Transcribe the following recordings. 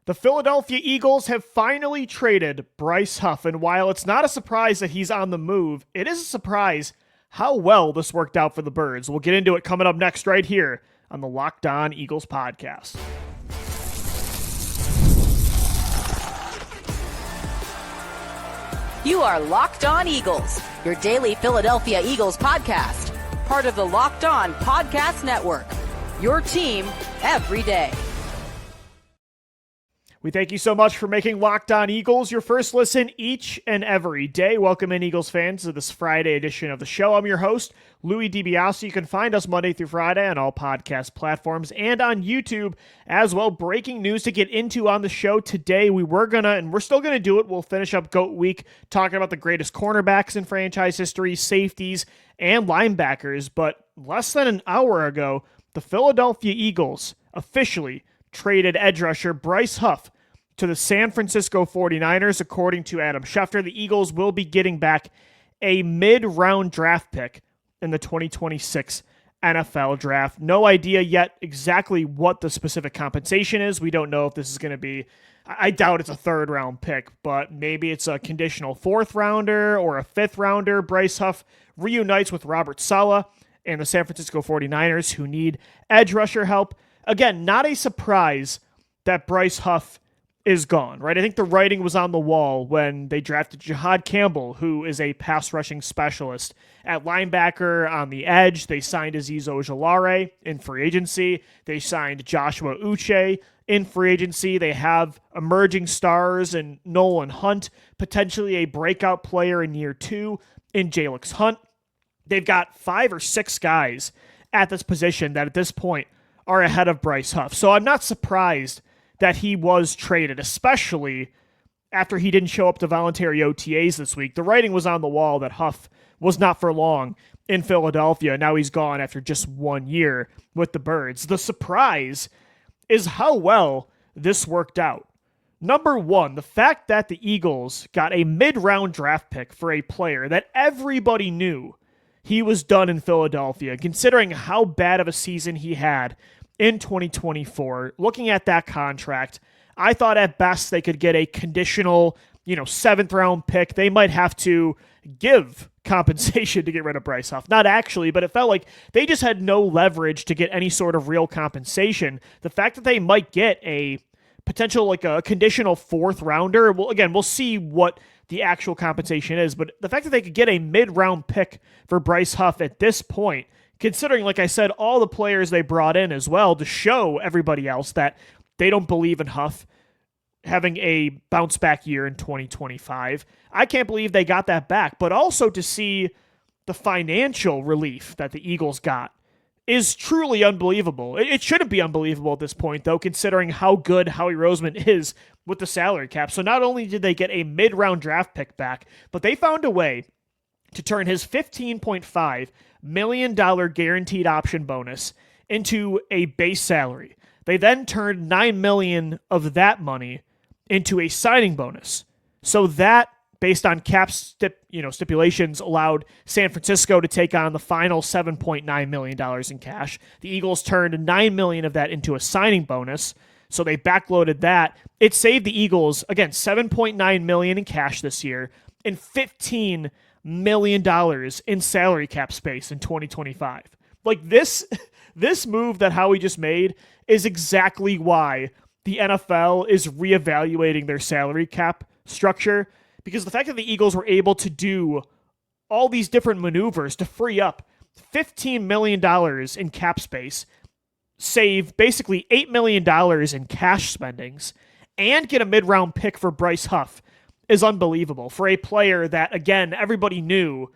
The Philadelphia Eagles have finally traded Bryce Huff, and while it's not a surprise that he's on the move, it is a surprise how well this worked out for the Birds. We'll get into it coming up next right here on the Locked On Eagles podcast. You are Locked On Eagles, your daily Philadelphia Eagles podcast, part of the Locked On Podcast Network, your team every day. We thank you so much for making Locked On Eagles your first listen each and every day. Welcome in, Eagles fans, to this Friday edition of the show. I'm your host, Louis DiBiase. You can find us Monday through Friday on all podcast platforms and on YouTube as well. Breaking news to get into on the show today. We're still gonna do it. We'll finish up GOAT Week talking about the greatest cornerbacks in franchise history, safeties, and linebackers. But less than an hour ago, the Philadelphia Eagles officially traded edge rusher Bryce Huff to the San Francisco 49ers. According to Adam Schefter, the Eagles will be getting back a mid-round draft pick in the 2026 NFL draft. No idea yet exactly what the specific compensation is. We don't know if this is going to be, I doubt it's a third-round pick, but maybe it's a conditional fourth-rounder or a fifth-rounder. Bryce Huff reunites with Robert Saleh and the San Francisco 49ers, who need edge rusher help. Again, not a surprise that Bryce Huff is gone, right? I think the writing was on the wall when they drafted Jihad Campbell, who is a pass rushing specialist. At linebacker on the edge, they signed Azeez Ojulari in free agency. They signed Joshua Uche in free agency. They have emerging stars in Nolan Hunt, potentially a breakout player in year two in Jalix Hunt. They've got 5 or 6 guys at this position that at this point are ahead of Bryce Huff. So I'm not surprised that he was traded, especially after he didn't show up to voluntary OTAs this week. The writing was on the wall that Huff was not for long in Philadelphia. Now he's gone after just 1 year with the Birds. The surprise is how well this worked out. Number one, the fact that the Eagles got a mid-round draft pick for a player that everybody knew he was done in Philadelphia, considering how bad of a season he had in 2024. Looking at that contract, I thought at best they could get a conditional, 7th round pick. They might have to give compensation to get rid of Bryce Huff. Not actually, but it felt like they just had no leverage to get any sort of real compensation. The fact that they might get a potential, like a conditional 4th rounder, well, again, we'll see what the actual compensation is, but the fact that they could get a mid-round pick for Bryce Huff at this point, considering, like I said, all the players they brought in as well to show everybody else that they don't believe in Huff having a bounce-back year in 2025. I can't believe they got that back, but also to see the financial relief that the Eagles got is truly unbelievable. It shouldn't be unbelievable at this point, though, considering how good Howie Roseman is with the salary cap. So not only did they get a mid-round draft pick back, but they found a way to turn his $15.5 million guaranteed option bonus into a base salary. They then turned $9 million of that money into a signing bonus. So that, based on cap stipulations, allowed San Francisco to take on the final $7.9 million in cash. The Eagles turned $9 million of that into a signing bonus, so they backloaded that. It saved the Eagles, again, $7.9 million in cash this year and $15 million in salary cap space in 2025. Like this move that Howie just made is exactly why the NFL is reevaluating their salary cap structure, because the fact that the Eagles were able to do all these different maneuvers to free up $15 million in cap space, save basically $8 million in cash spendings, and get a mid-round pick for Bryce Huff is unbelievable for a player that, again, everybody knew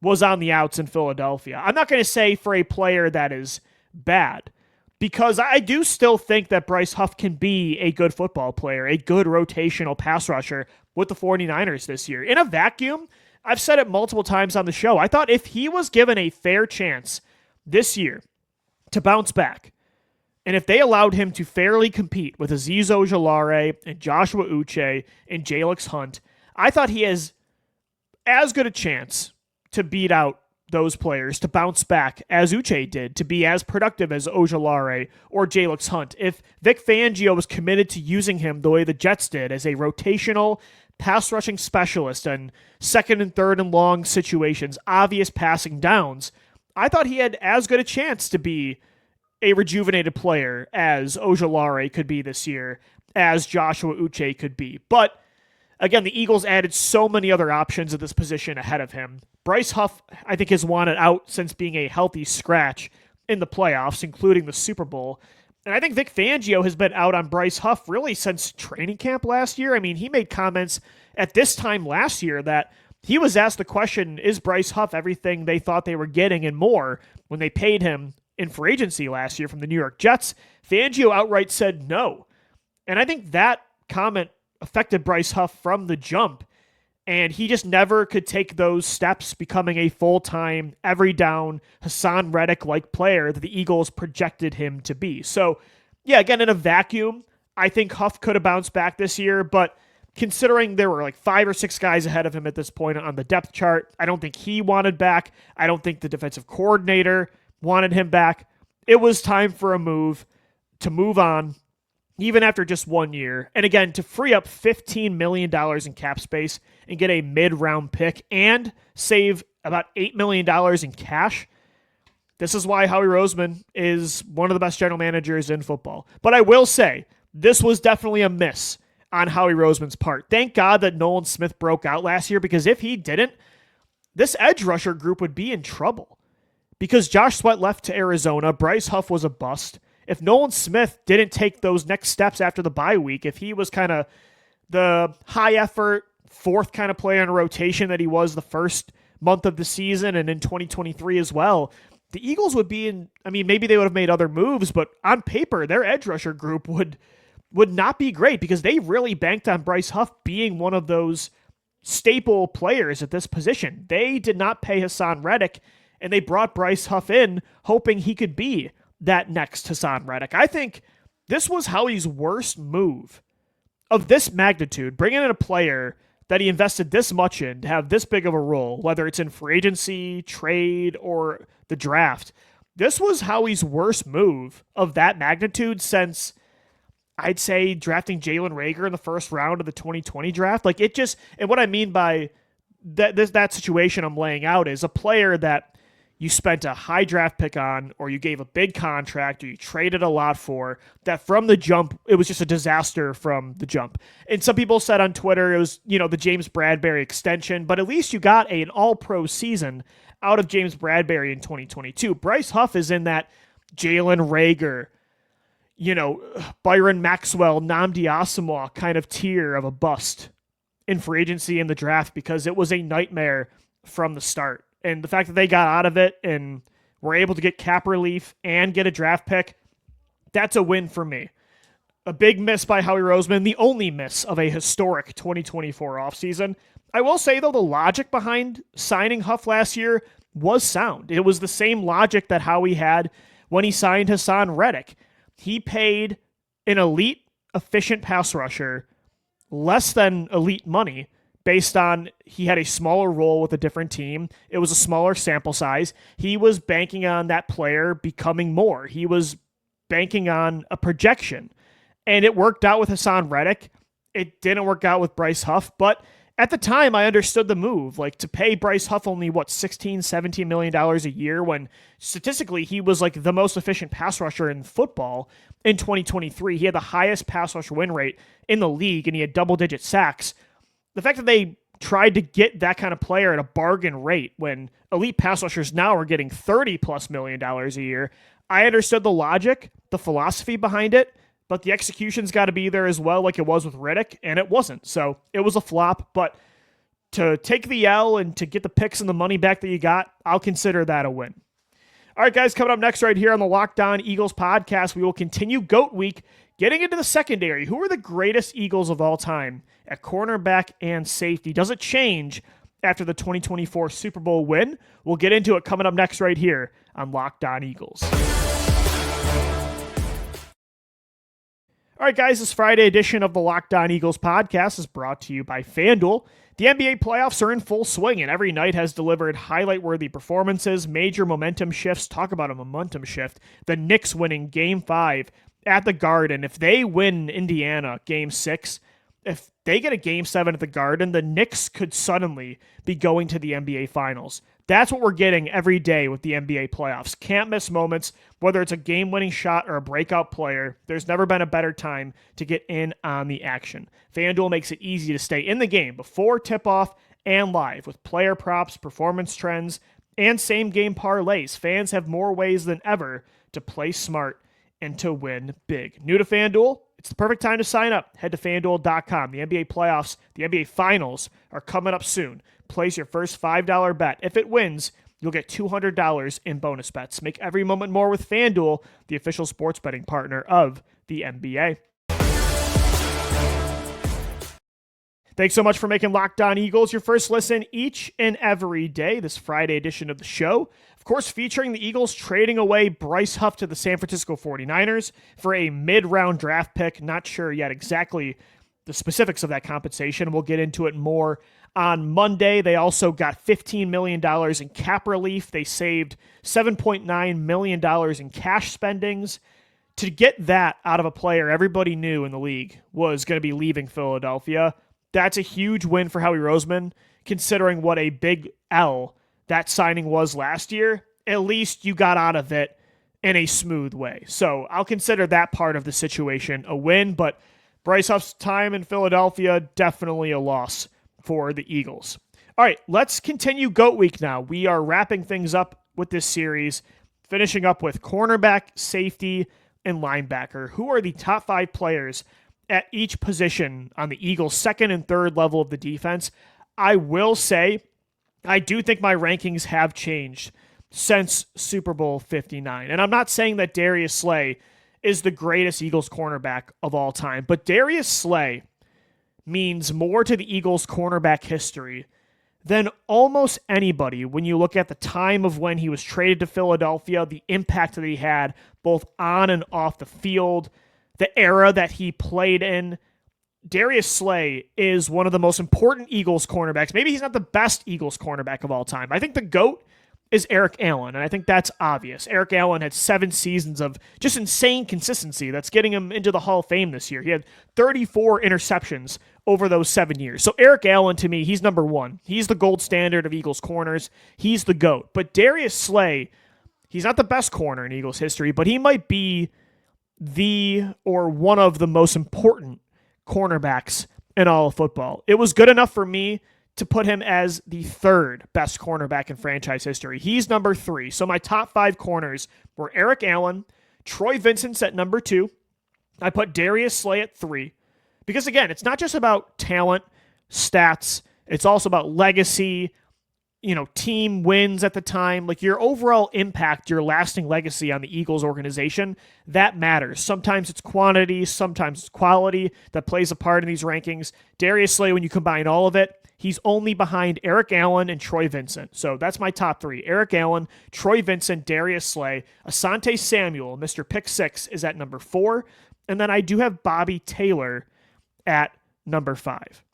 was on the outs in Philadelphia. I'm not going to say for a player that is bad, because I do still think that Bryce Huff can be a good football player, a good rotational pass rusher with the 49ers this year. In a vacuum, I've said it multiple times on the show, I thought if he was given a fair chance this year to bounce back, and if they allowed him to fairly compete with Azeez Ojulari and Joshua Uche and Jalix Hunt, I thought he has as good a chance to beat out those players to bounce back as Uche did, to be as productive as Ojulari or Jalix Hunt. If Vic Fangio was committed to using him the way the Jets did as a rotational pass rushing specialist and second and third and long situations, obvious passing downs, I thought he had as good a chance to be a rejuvenated player as Ojulari could be this year, as Joshua Uche could be. But again, the Eagles added so many other options at this position ahead of him. Bryce Huff, I think, has wanted out since being a healthy scratch in the playoffs, including the Super Bowl. And I think Vic Fangio has been out on Bryce Huff really since training camp last year. I mean, he made comments at this time last year that he was asked the question, is Bryce Huff everything they thought they were getting and more when they paid him in free agency last year from the New York Jets? Fangio outright said no. And I think that comment affected Bryce Huff from the jump, and he just never could take those steps, becoming a full-time, every down, Hassan Reddick-like player that the Eagles projected him to be. So, yeah, again, in a vacuum, I think Huff could have bounced back this year, but considering there were like 5 or 6 guys ahead of him at this point on the depth chart, I don't think he wanted back. I don't think the defensive coordinator wanted him back. It was time for a move to move on, even after just 1 year. And again, to free up $15 million in cap space and get a mid-round pick and save about $8 million in cash. This is why Howie Roseman is one of the best general managers in football. But I will say, this was definitely a miss on Howie Roseman's part. Thank God that Nolan Smith broke out last year, because if he didn't, this edge rusher group would be in trouble. Because Josh Sweat left to Arizona, Bryce Huff was a bust. If Nolan Smith didn't take those next steps after the bye week, if he was kind of the high-effort, fourth kind of player in a rotation that he was the first month of the season and in 2023 as well, the Eagles would be in, I mean, maybe they would have made other moves, but on paper, their edge rusher group would not be great, because they really banked on Bryce Huff being one of those staple players at this position. They did not pay Hassan Reddick, and they brought Bryce Huff in hoping he could be that next Hassan Reddick. I think this was Howie's worst move of this magnitude, bringing in a player that he invested this much in to have this big of a role, whether it's in free agency, trade, or the draft. This was Howie's worst move of that magnitude since, I'd say, drafting Jalen Reagor in the first round of the 2020 draft. Like, it just, and what I mean by that situation I'm laying out is a player that you spent a high draft pick on, or you gave a big contract, or you traded a lot for, that from the jump, it was just a disaster from the jump. And some people said on Twitter it was, the James Bradberry extension, but at least you got an all-pro season out of James Bradberry in 2022. Bryce Huff is in that Jalen Reagor, Byron Maxwell, Nnamdi Asomugha kind of tier of a bust in free agency and the draft, because it was a nightmare from the start. And the fact that they got out of it and were able to get cap relief and get a draft pick, that's a win for me. A big miss by Howie Roseman, the only miss of a historic 2024 offseason. I will say, though, the logic behind signing Huff last year was sound. It was the same logic that Howie had when he signed Hassan Reddick. He paid an elite, efficient pass rusher less than elite money, based on he had a smaller role with a different team. It was a smaller sample size. He was banking on that player becoming more. He was banking on a projection. And it worked out with Hassan Reddick. It didn't work out with Bryce Huff, but at the time I understood the move. Like, to pay Bryce Huff only, $16, $17 million a year, when statistically he was like the most efficient pass rusher in football in 2023. He had the highest pass rush win rate in the league, and he had double-digit sacks. The fact that they tried to get that kind of player at a bargain rate when elite pass rushers now are getting $30+ million a year, I understood the logic, the philosophy behind it, but the execution's got to be there as well, like it was with Reddick, and it wasn't. So it was a flop, but to take the L and to get the picks and the money back that you got, I'll consider that a win. All right, guys, coming up next right here on the Locked On Eagles podcast, we will continue GOAT Week, getting into the secondary. Who are the greatest Eagles of all time at cornerback and safety? Does it change after the 2024 Super Bowl win? We'll get into it coming up next right here on Locked On Eagles. All right, guys, this Friday edition of the Locked On Eagles podcast is brought to you by FanDuel. The NBA playoffs are in full swing, and every night has delivered highlight-worthy performances, major momentum shifts. Talk about a momentum shift. The Knicks winning Game 5 at the Garden. If they win Indiana Game 6, if they get a Game 7 at the Garden, the Knicks could suddenly be going to the NBA Finals. That's what we're getting every day with the NBA playoffs. Can't miss moments, whether it's a game-winning shot or a breakout player. There's never been a better time to get in on the action. FanDuel makes it easy to stay in the game before tip-off and live with player props, performance trends, and same-game parlays. Fans have more ways than ever to play smart and to win big. New to FanDuel? It's the perfect time to sign up. Head to FanDuel.com. The NBA playoffs, the NBA Finals are coming up soon. Place your first $5 bet. If it wins, you'll get $200 in bonus bets. Make every moment more with FanDuel, the official sports betting partner of the NBA. Thanks so much for making Locked On Eagles your first listen each and every day. This Friday edition of the show, of course, featuring the Eagles trading away Bryce Huff to the San Francisco 49ers for a mid-round draft pick. Not sure yet exactly the specifics of that compensation. We'll get into it more on Monday. They also got $15 million in cap relief. They saved $7.9 million in cash spendings. To get that out of a player everybody knew in the league was going to be leaving Philadelphia, that's a huge win for Howie Roseman, considering what a big L that signing was last year. At least you got out of it in a smooth way. So I'll consider that part of the situation a win, but Bryce Huff's time in Philadelphia, definitely a loss for the Eagles. All right, let's continue GOAT Week now. We are wrapping things up with this series, finishing up with cornerback, safety, and linebacker. Who are the top 5 players at each position on the Eagles' second and third level of the defense? I will say, I do think my rankings have changed since Super Bowl 59. And I'm not saying that Darius Slay is the greatest Eagles cornerback of all time, but Darius Slay means more to the Eagles cornerback history than almost anybody when you look at the time of when he was traded to Philadelphia, the impact that he had both on and off the field, the era that he played in. Darius Slay is one of the most important Eagles cornerbacks. Maybe he's not the best Eagles cornerback of all time. I think the GOAT is Eric Allen, and I think that's obvious. Eric Allen had 7 seasons of just insane consistency that's getting him into the Hall of Fame this year. He had 34 interceptions over those 7 years. So Eric Allen, to me, he's number 1. He's the gold standard of Eagles corners. He's the GOAT. But Darius Slay, he's not the best corner in Eagles history, but he might be one of the most important cornerbacks in all of football. It was good enough for me to put him as the 3rd best cornerback in franchise history. He's number 3. So my top 5 corners were Eric Allen, Troy Vincent's at number 2. I put Darius Slay at 3. Because again, it's not just about talent, stats, it's also about legacy, team wins at the time, like your overall impact, your lasting legacy on the Eagles organization, that matters. Sometimes it's quantity, sometimes it's quality that plays a part in these rankings. Darius Slay, when you combine all of it, he's only behind Eric Allen and Troy Vincent. So that's my top 3. Eric Allen, Troy Vincent, Darius Slay. Asante Samuel, Mr. Pick 6, is at number 4. And then I do have Bobby Taylor at number 5.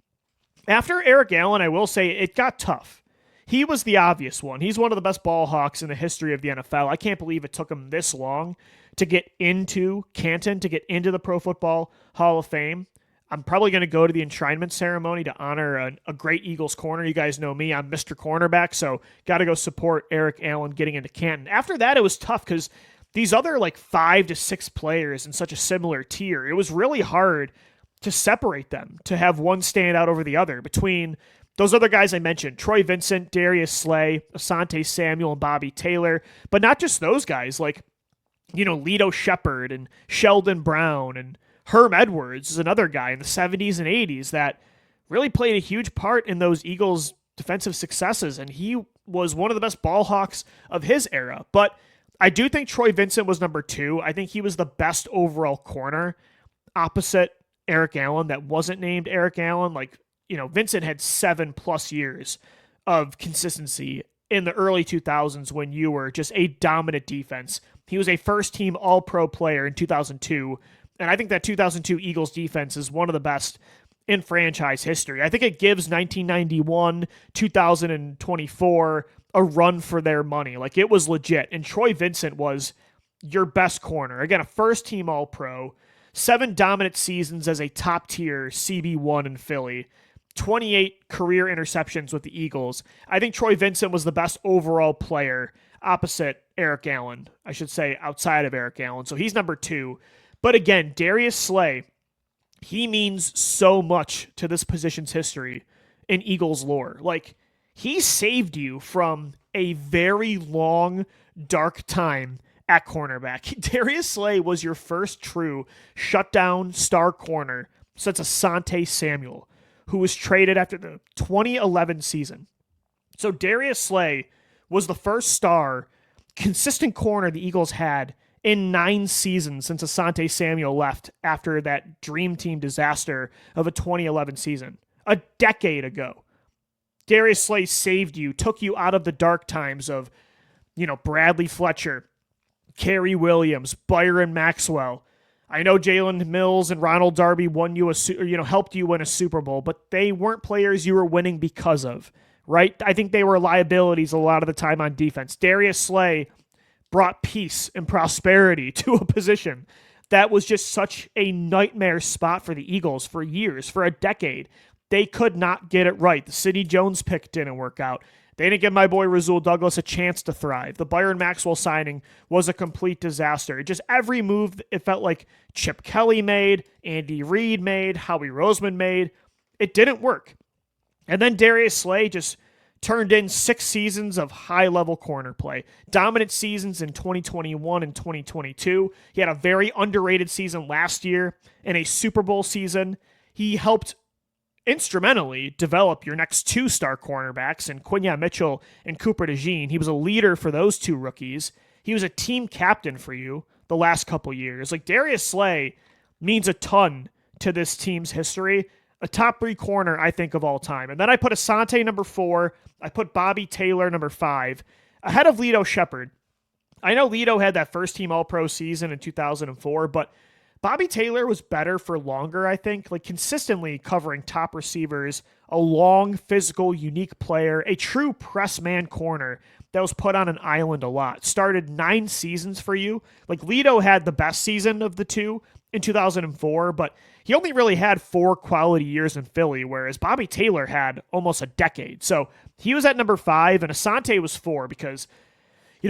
After Eric Allen, I will say it got tough. He was the obvious one. He's one of the best ball hawks in the history of the NFL. I can't believe it took him this long to get into Canton, to get into the Pro Football Hall of Fame. I'm probably going to go to the enshrinement ceremony to honor a great Eagles corner. You guys know me. I'm Mr. Cornerback, so got to go support Eric Allen getting into Canton. After that, it was tough because these other 5 to 6 players in such a similar tier, it was really hard to separate them, to have one stand out over the other. Between those other guys I mentioned, Troy Vincent, Darius Slay, Asante Samuel, and Bobby Taylor, but not just those guys, Lito Shepherd and Sheldon Brown and Herm Edwards is another guy in the 70s and 80s that really played a huge part in those Eagles defensive successes, and he was one of the best ball hawks of his era. But I do think Troy Vincent was number 2. I think he was the best overall corner opposite Eric Allen that wasn't named Eric Allen. Vincent had 7+ years of consistency in the early 2000s when you were just a dominant defense. He was a first-team All-Pro player in 2002, And I think that 2002 Eagles defense is one of the best in franchise history. I think it gives 1991, 2024 a run for their money. Like, it was legit. And Troy Vincent was your best corner. Again, a first-team All-Pro, 7 dominant seasons as a top-tier CB1 in Philly, 28 career interceptions with the Eagles. I think Troy Vincent was the best overall player opposite Eric Allen. I should say outside of Eric Allen. So he's number 2. But again, Darius Slay, he means so much to this position's history in Eagles lore. Like, he saved you from a very long, dark time at cornerback. Darius Slay was your first true shutdown star corner since Asante Samuel, who was traded after the 2011 season. So Darius Slay was the first star, consistent corner the Eagles had in 9 seasons since Asante Samuel left after that Dream Team disaster of a 2011 season. A decade ago. Darius Slay saved you, took you out of the dark times of, Bradley Fletcher, Kerry Williams, Byron Maxwell. I know Jalen Mills and Ronald Darby won you helped you win a Super Bowl, but they weren't players you were winning because of, right? I think they were liabilities a lot of the time on defense. Darius Slay brought peace and prosperity to a position that was just such a nightmare spot for the Eagles for years, for a decade. They could not get it right. The Sidney Jones pick didn't work out. They didn't give my boy Rasul Douglas a chance to thrive. The Byron Maxwell signing was a complete disaster. Just every move it felt like Chip Kelly made, Andy Reid made, Howie Roseman made, it didn't work. And then Darius Slay just turned in 6 seasons of high-level corner play. Dominant seasons in 2021 and 2022. He had a very underrated season last year in a Super Bowl season. He helped instrumentally develop your next 2 star cornerbacks in Quinyon Mitchell and Cooper DeJean. He was a leader for those 2 rookies. He was a team captain for you the last couple years. Like, Darius Slay means a ton to this team's history. A top 3 corner, I think, of all time. And then I put Asante number 4. I put Bobby Taylor number 5 ahead of Lito Shepherd. I know Lito had that first team All-Pro season in 2004, but Bobby Taylor was better for longer, I think, like consistently covering top receivers, a long, physical, unique player, a true press man corner that was put on an island a lot. Started 9 seasons for you. Like, Lito had the best season of the 2 in 2004, but he only really had 4 quality years in Philly, whereas Bobby Taylor had almost a decade. So he was at number 5, and Asante was 4 because,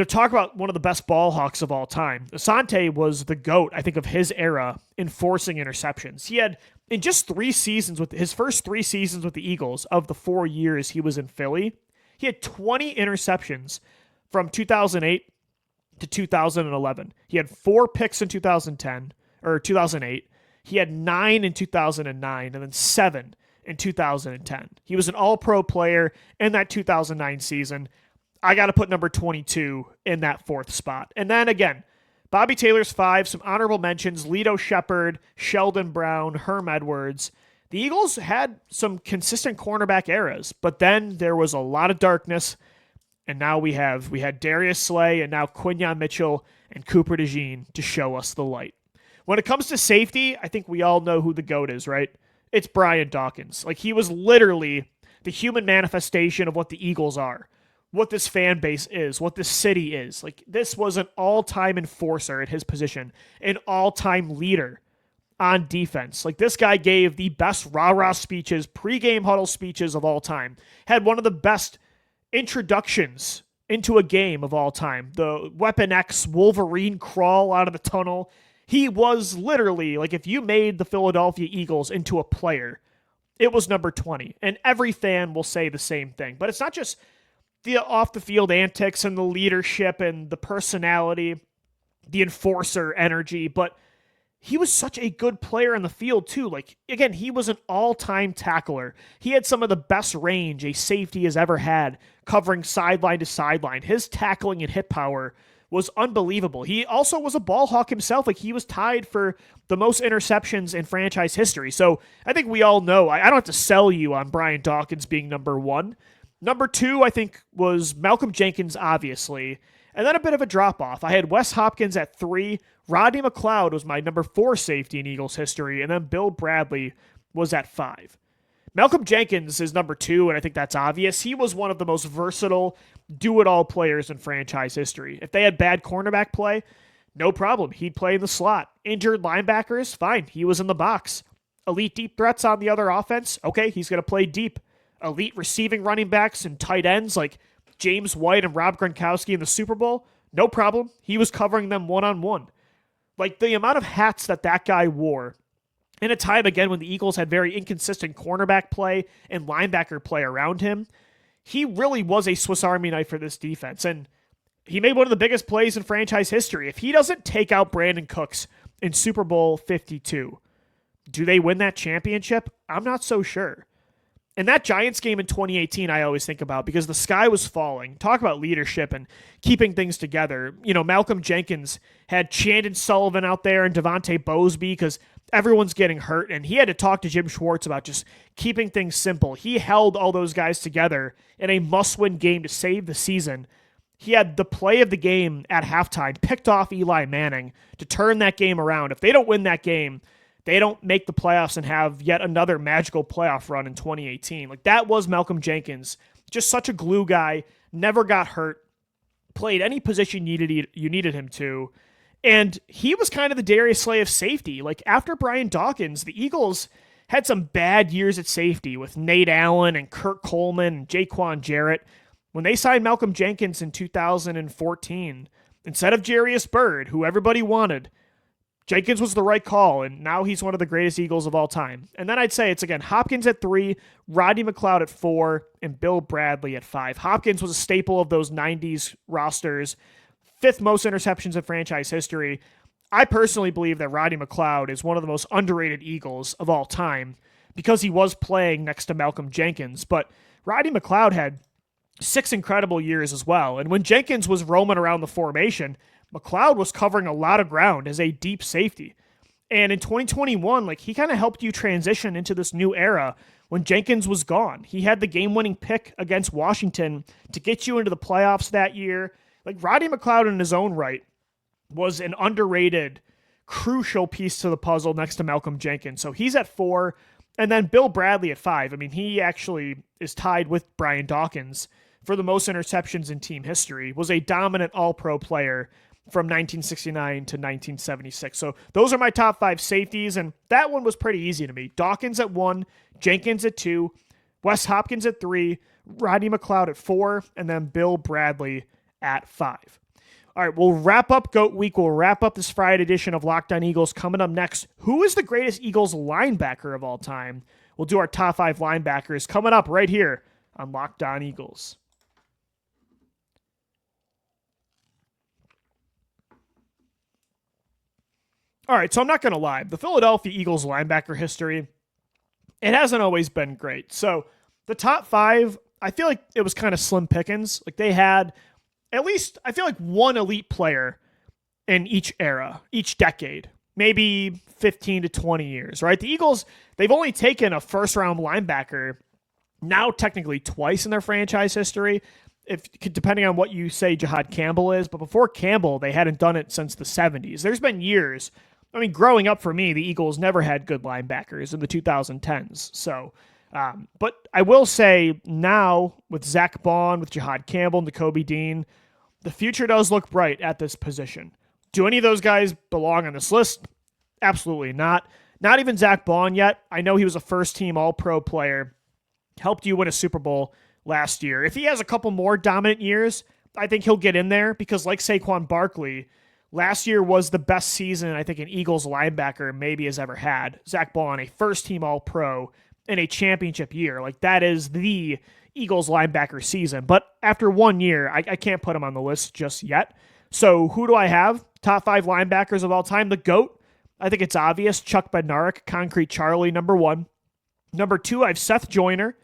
talk about one of the best ball hawks of all time. Asante was the GOAT, I think, of his era in forcing interceptions. He had, in just 3 seasons, with his first 3 seasons with the Eagles, of the 4 years he was in Philly, he had 20 interceptions from 2008 to 2011. He had 4 picks in 2008. He had 9 in 2009, and then 7 in 2010. He was an all-pro player in that 2009 season. I got to put number 22 in that 4th spot. And then again, Bobby Taylor's 5, some honorable mentions, Lito Shepherd, Sheldon Brown, Herm Edwards. The Eagles had some consistent cornerback eras, but then there was a lot of darkness, and now we had Darius Slay and now Quinyon Mitchell and Cooper DeJean to show us the light. When it comes to safety, I think we all know who the GOAT is, right? It's Brian Dawkins. Like, he was literally the human manifestation of what the Eagles are, what this fan base is, what this city is. Like, this was an all-time enforcer at his position, an all-time leader on defense. Like, this guy gave the best rah-rah speeches, pre-game huddle speeches of all time, had one of the best introductions into a game of all time. The Weapon X Wolverine crawl out of the tunnel. He was literally, like, if you made the Philadelphia Eagles into a player, it was number 20. And every fan will say the same thing. But it's not just the off-the-field antics and the leadership and the personality, the enforcer energy, but he was such a good player in the field too. Like, again, he was an all-time tackler. He had some of the best range a safety has ever had, covering sideline to sideline. His tackling and hit power was unbelievable. He also was a ball hawk himself. Like, he was tied for the most interceptions in franchise history. So I think we all know, I don't have to sell you on Brian Dawkins being number 1. Number 2, I think, was Malcolm Jenkins, obviously. And then a bit of a drop-off. I had Wes Hopkins at 3, Rodney McLeod was my number 4 safety in Eagles history, and then Bill Bradley was at 5. Malcolm Jenkins is number 2, and I think that's obvious. He was one of the most versatile, do-it-all players in franchise history. If they had bad cornerback play, no problem. He'd play in the slot. Injured linebackers, fine. He was in the box. Elite deep threats on the other offense, okay, he's going to play deep. Elite receiving running backs and tight ends like James White and Rob Gronkowski in the Super Bowl, no problem. He was covering them one-on-one. Like, the amount of hats that guy wore in a time, again, when the Eagles had very inconsistent cornerback play and linebacker play around him, he really was a Swiss Army knife for this defense. And he made one of the biggest plays in franchise history. If he doesn't take out Brandon Cooks in Super Bowl 52, do they win that championship? I'm not so sure. And that Giants game in 2018, I always think about because the sky was falling. Talk about leadership and keeping things together. You know, Malcolm Jenkins had Chandon Sullivan out there and Devontae Bosby because everyone's getting hurt, and he had to talk to Jim Schwartz about just keeping things simple. He held all those guys together in a must-win game to save the season. He had the play of the game at halftime, picked off Eli Manning to turn that game around. If they don't win that game, they don't make the playoffs and have yet another magical playoff run in 2018. Like, that was Malcolm Jenkins. Just such a glue guy, never got hurt, played any position you needed him to. And he was kind of the Darius Slay of safety. Like, after Brian Dawkins, the Eagles had some bad years at safety with Nate Allen and Kurt Coleman and Jaquan Jarrett. When they signed Malcolm Jenkins in 2014, instead of Jarius Byrd, who everybody wanted, Jenkins was the right call, and now he's one of the greatest Eagles of all time. And then I'd say it's, again, Hopkins at 3, Rodney McLeod at 4, and Bill Bradley at 5. Hopkins was a staple of those 90s rosters, 5th most interceptions in franchise history. I personally believe that Rodney McLeod is one of the most underrated Eagles of all time because he was playing next to Malcolm Jenkins. But Rodney McLeod had 6 incredible years as well. And when Jenkins was roaming around the formation, McLeod was covering a lot of ground as a deep safety. And in 2021, like, he kind of helped you transition into this new era when Jenkins was gone. He had the game-winning pick against Washington to get you into the playoffs that year. Like, Rodney McLeod in his own right was an underrated, crucial piece to the puzzle next to Malcolm Jenkins. So he's at 4, and then Bill Bradley at 5. I mean, he actually is tied with Brian Dawkins for the most interceptions in team history, was a dominant all-pro player from 1969 to 1976. So those are my top 5 safeties, and that one was pretty easy to me. Dawkins at 1, Jenkins at 2, Wes Hopkins at 3, Rodney McLeod at 4, and then Bill Bradley at 5. All right, we'll wrap up GOAT Week. We'll wrap up this Friday edition of Locked On Eagles. Coming up next, who is the greatest Eagles linebacker of all time? We'll do our top 5 linebackers coming up right here on Locked On Eagles. All right, so I'm not going to lie. The Philadelphia Eagles linebacker history, it hasn't always been great. So the top 5, I feel like it was kind of slim pickings. Like, they had at least, I feel like, one elite player in each era, each decade, maybe 15 to 20 years, right? The Eagles, they've only taken a first-round linebacker now technically twice in their franchise history, if depending on what you say Jahad Campbell is. But before Campbell, they hadn't done it since the 70s. There's been years. I mean, growing up for me, the Eagles never had good linebackers in the 2010s. So, but I will say now with Zach Bond, with Jahad Campbell, and Nakobe Dean, the future does look bright at this position. Do any of those guys belong on this list? Absolutely not. Not even Zach Bond yet. I know he was a first-team All-Pro player, helped you win a Super Bowl last year. If he has a couple more dominant years, I think he'll get in there because, like Saquon Barkley, last year was the best season I think an Eagles linebacker maybe has ever had. Zach Bond, a first-team All-Pro in a championship year. Like, that is the Eagles linebacker season. But after 1 year, I can't put him on the list just yet. So who do I have? Top 5 linebackers of all time. The GOAT, I think it's obvious. Chuck Bednarik, Concrete Charlie, number 1. Number 2, I have Seth Joyner.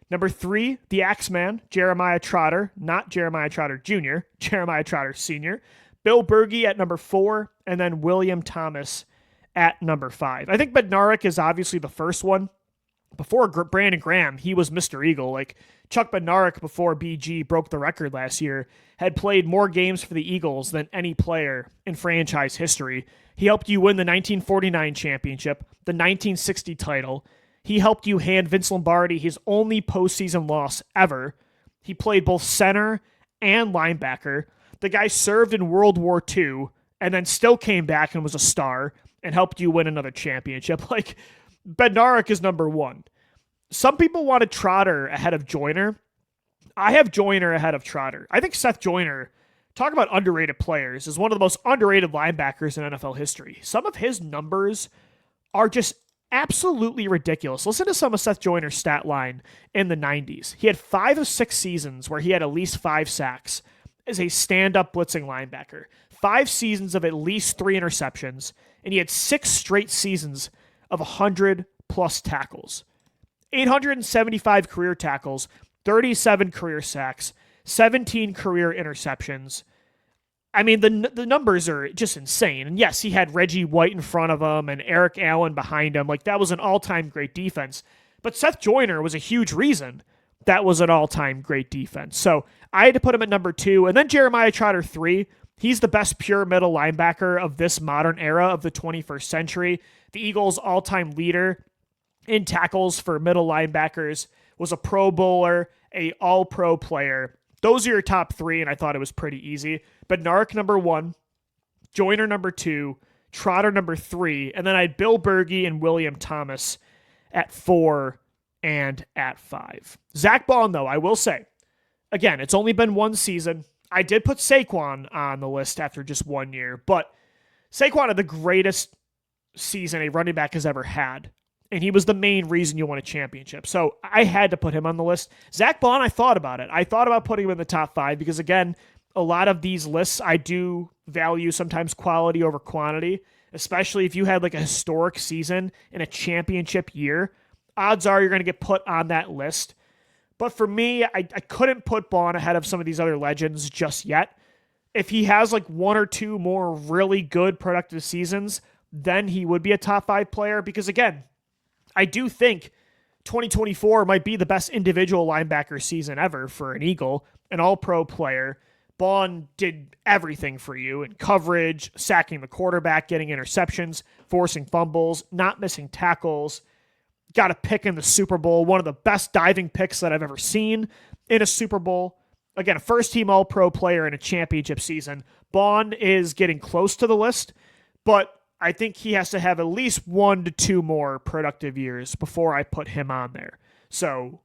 Number 3, the Axeman, Jeremiah Trotter, not Jeremiah Trotter Jr., Jeremiah Trotter Sr., Bill Berge at number 4, and then William Thomas at number 5. I think Bednarik is obviously the first one. before Brandon Graham, he was Mr. Eagle. Like Chuck Bednarik, before BG broke the record last year, had played more games for the Eagles than any player in franchise history. He helped you win the 1949 championship, the 1960 title. He helped you hand Vince Lombardi his only postseason loss ever. He played both center and linebacker. The guy served in World War II and then still came back and was a star and helped you win another championship. Like, Bednarik is number one. Some people wanted Trotter ahead of Joyner. I have Joyner ahead of Trotter. I think Seth Joyner, talk about underrated players, is one of the most underrated linebackers in NFL history. Some of his numbers are just absolutely ridiculous. Listen to some of Seth Joyner's stat line in the 90s. He had 5 of 6 seasons where he had at least 5 sacks as a stand-up blitzing linebacker. 5 seasons of at least 3 interceptions, and he had 6 straight seasons of 100-plus tackles. 875 career tackles, 37 career sacks, 17 career interceptions. I mean, the numbers are just insane. And yes, he had Reggie White in front of him and Eric Allen behind him. Like, that was an all-time great defense. But Seth Joyner was a huge reason that was an all-time great defense. So I had to put him at number 2. And then Jeremiah Trotter 3. He's the best pure middle linebacker of this modern era of the 21st century. The Eagles' all-time leader in tackles for middle linebackers, was a Pro Bowler, a All-Pro player. Those are your top 3, and I thought it was pretty easy. Bednarik number 1, Joyner number 2, Trotter number 3, and then I had Bill Berge and William Thomas at 4 and at 5. Zach Bond, though, I will say, again, it's only been one season. I did put Saquon on the list after just 1 year, but Saquon had the greatest season a running back has ever had, and he was the main reason you won a championship. So I had to put him on the list. Zach Bond, I thought about it. I thought about putting him in the top 5 because, again, a lot of these lists, I do value sometimes quality over quantity, especially if you had like a historic season in a championship year. Odds are you're going to get put on that list. But for me, I couldn't put Bond ahead of some of these other legends just yet. If he has like 1 or 2 more really good productive seasons, then he would be a top 5 player because, again, I do think 2024 might be the best individual linebacker season ever for an Eagle, an all-pro player. Bond did everything for you in coverage, sacking the quarterback, getting interceptions, forcing fumbles, not missing tackles, got a pick in the Super Bowl, one of the best diving picks that I've ever seen in a Super Bowl. Again, a first-team all-pro player in a championship season. Bond is getting close to the list, but I think he has to have at least 1 to 2 more productive years before I put him on there. So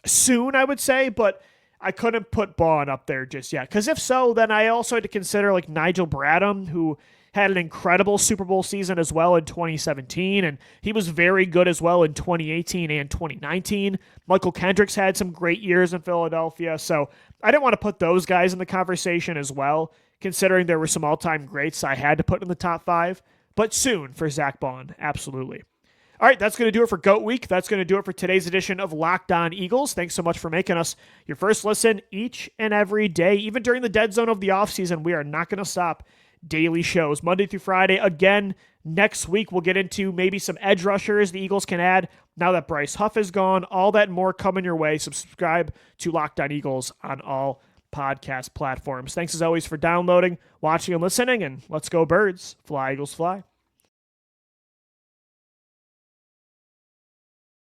soon, I would say, but I couldn't put Bond up there just yet. Because if so, then I also had to consider like Nigel Bradham, who had an incredible Super Bowl season as well in 2017, and he was very good as well in 2018 and 2019. Michael Kendricks had some great years in Philadelphia, so I didn't want to put those guys in the conversation as well, considering there were some all-time greats I had to put in the top 5. But soon for Zach Bond, absolutely. All right, that's going to do it for GOAT Week. That's going to do it for today's edition of Locked On Eagles. Thanks so much for making us your first listen each and every day. Even during the dead zone of the offseason, we are not going to stop daily shows, Monday through Friday. Again, next week we'll get into maybe some edge rushers the Eagles can add now that Bryce Huff is gone. All that and more coming your way. Subscribe to Locked On Eagles on all podcast platforms. Thanks as always for downloading, watching, and listening, and let's go Birds. Fly, Eagles, fly.